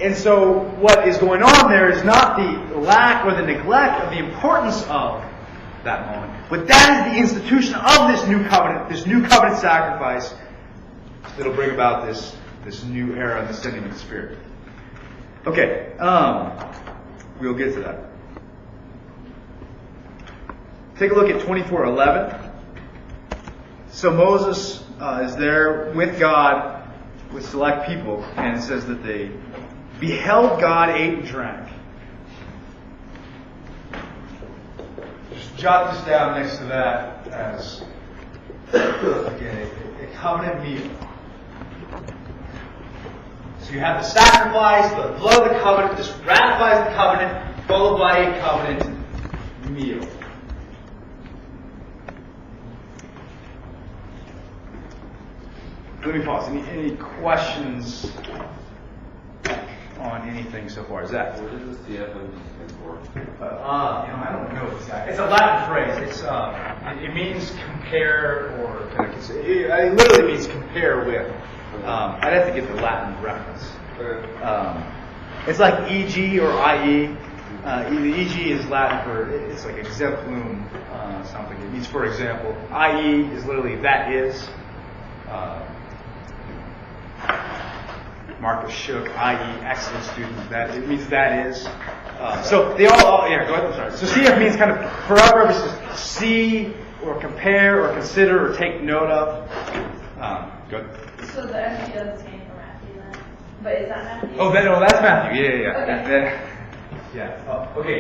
And so what is going on there is not the lack or the neglect of the importance of that moment, but that is the institution of this new covenant sacrifice that'll bring about this new era and the sending of the Spirit. Okay, we'll get to that. Take a look at 24:11. So Moses is there with God, with select people, and it says that they beheld God, ate and drank. Just jot this down next to that as, again, a covenant meal. So you have the sacrifice, the blood of the covenant, this ratifies the covenant, followed by a covenant meal. Let me pause. Any questions on anything so far? Zach? What does the CF stand for? I don't know exactly. It's a Latin phrase. It's it means compare or kind of consider. It literally means compare with. I'd have to get the Latin reference. It's like EG or IE. The EG is Latin for, it's like exemplum something. It means, for example. IE is literally that is. Marcus Shook, i.e. excellent student. That it means that is. So they all yeah. Go ahead. I'm sorry. So CF means kind of for our purposes, see or compare or consider or take note of. Good. So the FGO came from Matthew then, but is that Matthew? Oh, that's Matthew. Yeah. Okay. Yeah. Okay.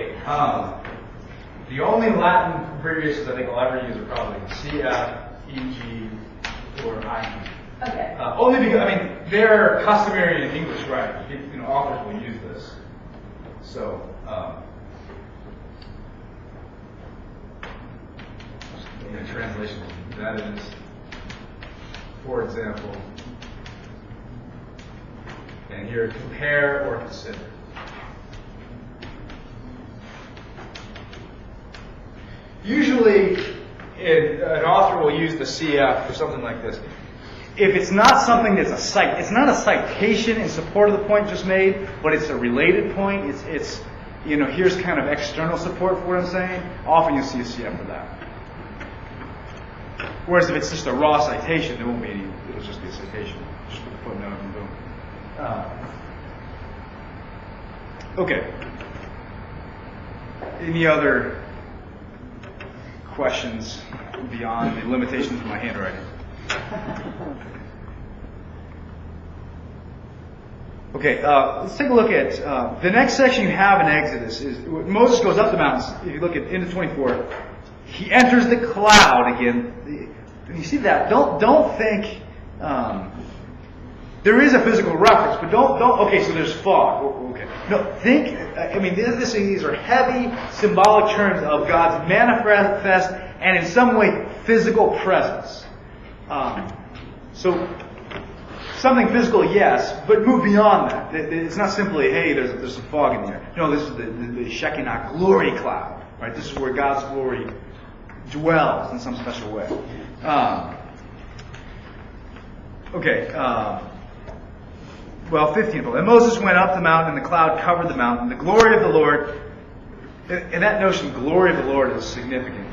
The only Latin abbreviations I think I'll ever use are probably CF, EG, or IE. Okay. Only because, they're customary in English writing. Authors will use this. So, translation, that is, for example, and here, compare or consider. Usually, an author will use the CF for something like this. If it's not something that's it's not a citation in support of the point just made, but it's a related point. It's here's kind of external support for what I'm saying. Often you'll see a CF for that. Whereas if it's just a raw citation, there won't be any. It'll just be a citation, just with a footnote and boom. Okay. Any other questions beyond the limitations of my handwriting? Okay, let's take a look at the next section you have in Exodus. Is Moses goes up the mountains. If you look at into 24, he enters the cloud again. You see that? Don't think there is a physical reference, but don't. Okay, so there's fog. Okay, no, think. These are heavy symbolic terms of God's manifest and in some way physical presence. So something physical, yes, but move beyond that. It's not simply, hey, there's some fog in there. No, this is the Shekinah glory cloud, right? This is where God's glory dwells in some special way. Well, 15. And Moses went up the mountain, and the cloud covered the mountain. The glory of the Lord, and that notion, glory of the Lord, is significant.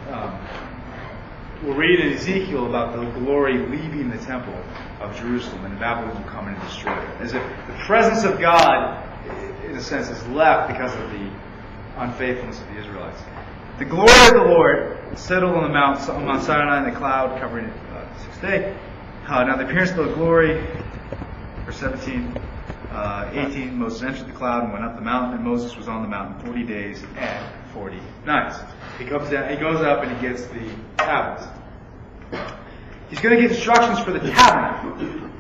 We'll read in Ezekiel about the glory leaving the temple of Jerusalem, and Babylon will come and destroy it. As if the presence of God, in a sense, is left because of the unfaithfulness of the Israelites. The glory of the Lord settled on Mount Sinai, and the cloud covering it the sixth day. Now the appearance of the glory, verse 17, 18, Moses entered the cloud and went up the mountain, and Moses was on the mountain 40 days and 40 nights. He comes down, he goes up, and he gets the tablets. He's going to get instructions for the tabernacle.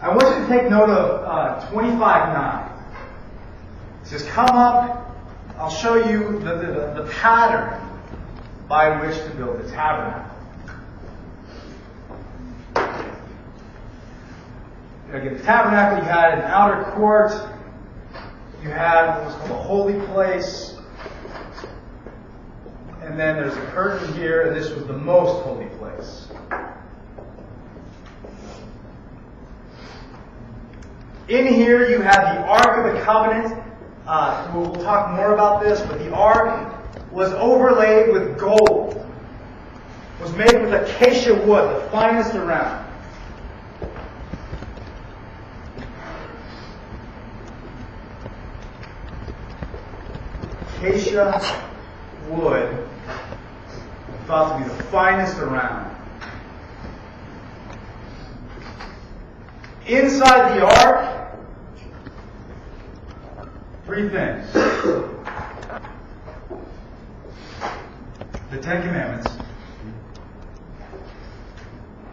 I want you to take note of 25:9. It says, "Come up. I'll show you the pattern by which to build the tabernacle." Again, the tabernacle, you had an outer court. You had what was called a holy place. And then there's a curtain here, and this was the most holy place. In here you have the Ark of the Covenant. We'll talk more about this, but the Ark was overlaid with gold. It was made with acacia wood, the finest around. Acacia wood, thought to be the finest around. Inside the ark, three things. The Ten Commandments,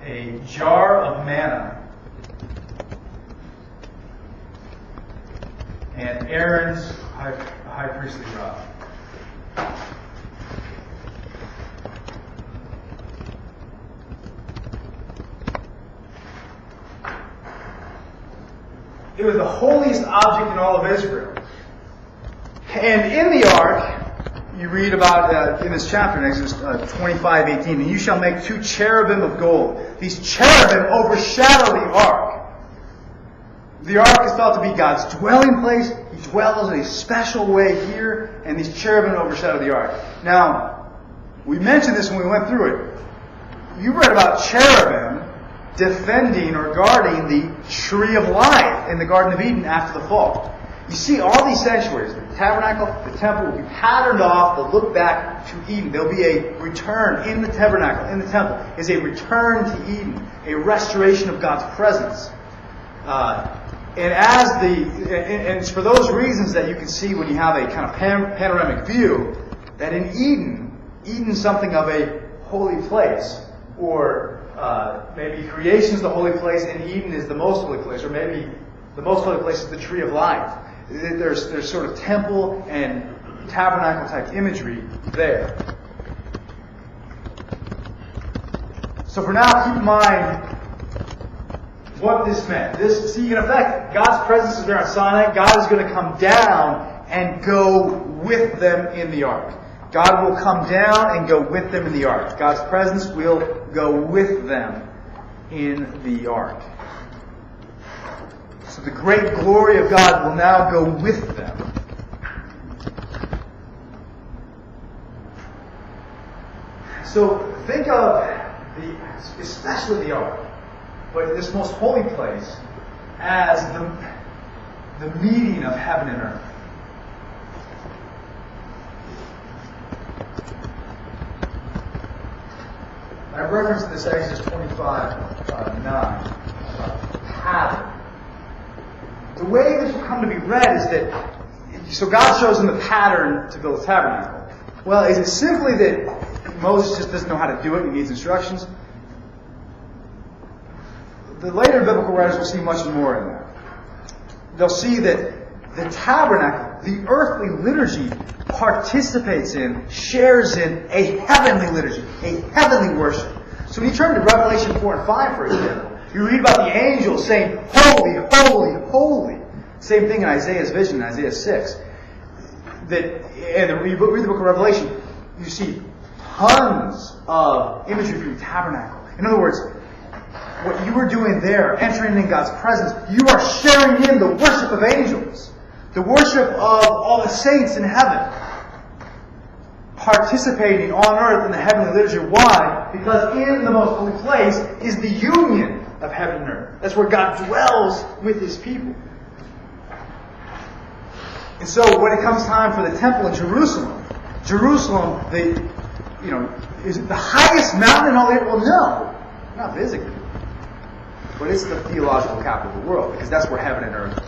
a jar of manna, and Aaron's high priestly rod. It was the holiest object in all of Israel. And in the ark, you read about in this chapter, in Exodus 25:18, and you shall make 2 cherubim of gold. These cherubim overshadow the ark. The ark is thought to be God's dwelling place. He dwells in a special way here, and these cherubim overshadow the ark. Now, we mentioned this when we went through it. You read about cherubim defending or guarding the tree of life in the Garden of Eden after the fall. You see, all these sanctuaries, the tabernacle, the temple, will be patterned off. They'll look back to Eden. There'll be a return in the tabernacle, in the temple, is a return to Eden, a restoration of God's presence. And it's for those reasons that you can see when you have a kind of panoramic view, that in Eden's something of a holy place, or maybe creation is the holy place and Eden is the most holy place, or maybe the most holy place is the tree of life. There's sort of temple and tabernacle type imagery there. So for now, keep in mind what this meant. In effect, God's presence is there on Sinai. God is going to come down and go with them in the ark. God will come down and go with them in the ark. God's presence will go with them in the ark. So the great glory of God will now go with them. So think of especially the ark, but this most holy place, as the meeting of heaven and earth. I referenced this Exodus 25:9 pattern. The way this will come to be read is that, so God shows them the pattern to build a tabernacle. Well, is it simply that Moses just doesn't know how to do it and he needs instructions? The later biblical writers will see much more in that. They'll see that the tabernacle, the earthly liturgy, participates in, shares in a heavenly liturgy, a heavenly worship. So when you turn to Revelation 4 and 5, for example, you read about the angels saying, "Holy, holy, holy." Same thing in Isaiah's vision, in Isaiah 6. And when you read the book of Revelation, you see tons of imagery from the tabernacle. In other words, what you were doing there, entering in God's presence, you are sharing in the worship of angels, the worship of all the saints in heaven, participating on earth in the heavenly liturgy. Why? Because in the most holy place is the union of heaven and earth. That's where God dwells with His people. And so when it comes time for the temple in Jerusalem, is it the highest mountain in all the earth? Well, no, not physically. But it's the theological capital of the world, because that's where heaven and earth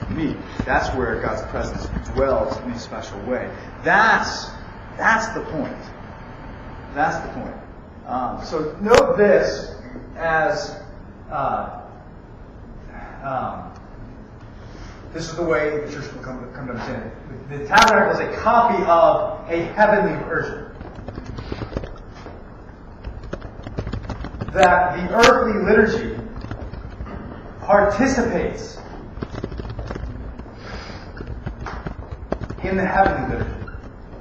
meet. That's where God's presence dwells in a special way. That's the point. That's the point. So note this as this is the way the church will come to understand it. The tabernacle is a copy of a heavenly version. That the earthly liturgy participates in the heavenly liturgy.